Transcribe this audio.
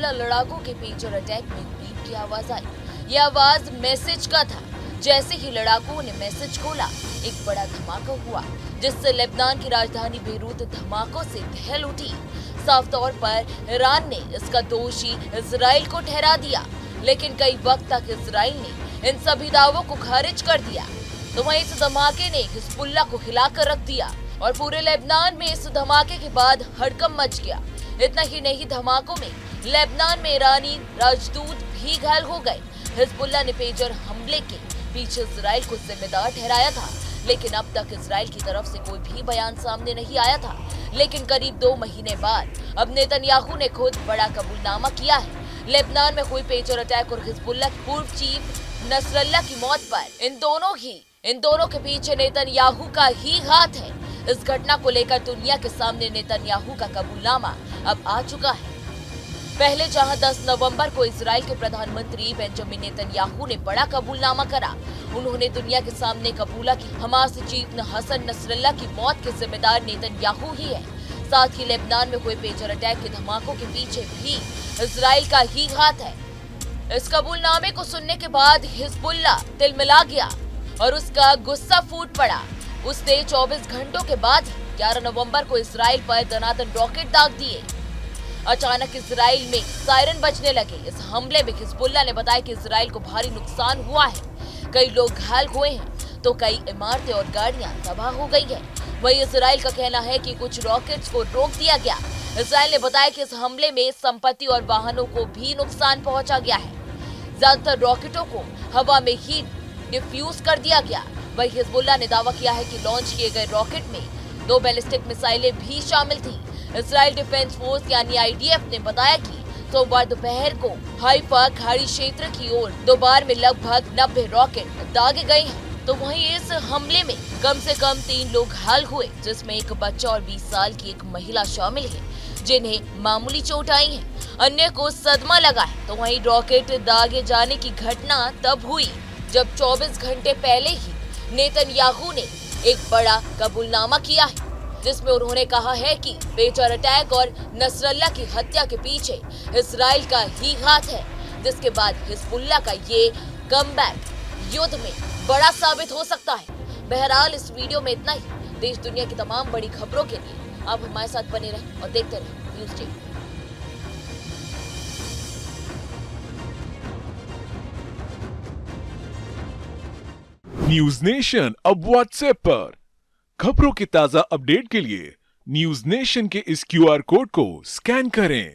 Hezbollah लड़ाकों के pager attack में बीप की आवाज आई। यह आवाज मैसेज का था। जैसे ही लड़ाकों ने मैसेज खोला, एक बड़ा धमाका हुआ, जिससे लेबनान की राजधानी बेरूत धमाकों से दहल उठी। साफ तौर पर ईरान ने इसका दोषी इजराइल को ठहरा दिया, लेकिन कई वक्त तक इजराइल ने इन सभी दावों को खारिज कर दिया। तो वहीं इस धमाके ने हिजबुल्लाह को हिलाकर रख दिया और पूरे लेबनान में इस धमाके के बाद हड़कंप मच गया। इतना ही नहीं, धमाकों में लेबनान में ईरानी राजदूत भी घायल हो गए। हिजबुल्लाह ने पेजर हमले के पीछे इजराइल को जिम्मेदार ठहराया था, लेकिन अब तक इजराइल की तरफ से कोई भी बयान सामने नहीं आया था। लेकिन करीब 2 महीने बाद अब नेतन्याहू ने खुद बड़ा कबूलनामा किया है। लेबनान में हुई पेजर अटैक और हिजबुल्लाह के पूर्व चीफ नसरल्लाह की मौत पर इन दोनों के पीछे नेतन्याहू का ही हाथ है। इस घटना को लेकर दुनिया के सामने नेतन्याहू का कबूलनामा अब आ चुका है। पहले जहां 10 नवंबर को इजराइल के प्रधानमंत्री बेंजामिन नेतन्याहू ने बड़ा कबूलनामा करा, उन्होंने दुनिया के सामने कबूला कि हमास चीफ हसन नसरल्लाह की मौत के जिम्मेदार नेतन्याहू ही है। साथ ही लेबनान में हुए पेजर अटैक के धमाकों के पीछे भी इजराइल का ही हाथ है। इस कबूलनामे को सुनने के बाद हिजबुल्लाह तिलमिला गया और उसका गुस्सा फूट पड़ा। उसने 24 घंटों के बाद 11 नवंबर को इजराइल पर दनादन रॉकेट दाग दिए। अचानक इजराइल में सायरन बजने लगे। इस हमले में हिजबुल्लाह ने बताया कि इजराइल को भारी नुकसान हुआ है, कई लोग घायल हुए हैं, तो कई इमारतें और गाड़ियां तबाह हो गई है। वहीं इजराइल का कहना है कि कुछ रॉकेट्स को रोक दिया गया। इजराइल ने बताया कि इस हमले में संपत्ति और वाहनों को भी नुकसान पहुंचा गया है। ज्यादातर रॉकेटों को हवा में ही डिफ्यूज कर दिया गया। वहीं हिजबुल्लाह ने दावा किया है कि लॉन्च किए गए रॉकेट में 2 बैलिस्टिक मिसाइलें भी शामिल थी। इजराइल डिफेंस फोर्स यानी IDF ने बताया कि सोमवार दोपहर को हाइफा खाड़ी क्षेत्र की ओर 2 बार में लगभग 90 रॉकेट दागे गए हैं। तो वहीं इस हमले में कम से कम 3 लोग घायल हुए, जिसमें एक बच्चा और 20 साल की एक महिला शामिल है, जिन्हें मामूली चोट आई है। अन्य को सदमा लगा है। तो वहीं रॉकेट दागे जाने की घटना तब हुई जब 24 घंटे पहले ही नेतन्याहू ने एक बड़ा कबूलनामा किया है, जिसमें उन्होंने कहा है कि पेजर अटैक और नसरल्लाह की हत्या के पीछे इजराइल का ही हाथ है, जिसके बाद हिजबुल्लाह का ये कमबैक युद्ध में बड़ा साबित हो सकता है। बहरहाल इस वीडियो में इतना ही। देश दुनिया की तमाम बड़ी खबरों के लिए आप हमारे साथ बने रहें और देखते रहें न्यूज़ टीवी। न्यूज नेशन अब व्हाट्सएप पर खबरों के ताजा अपडेट के लिए न्यूज नेशन के इस QR कोड को स्कैन करें।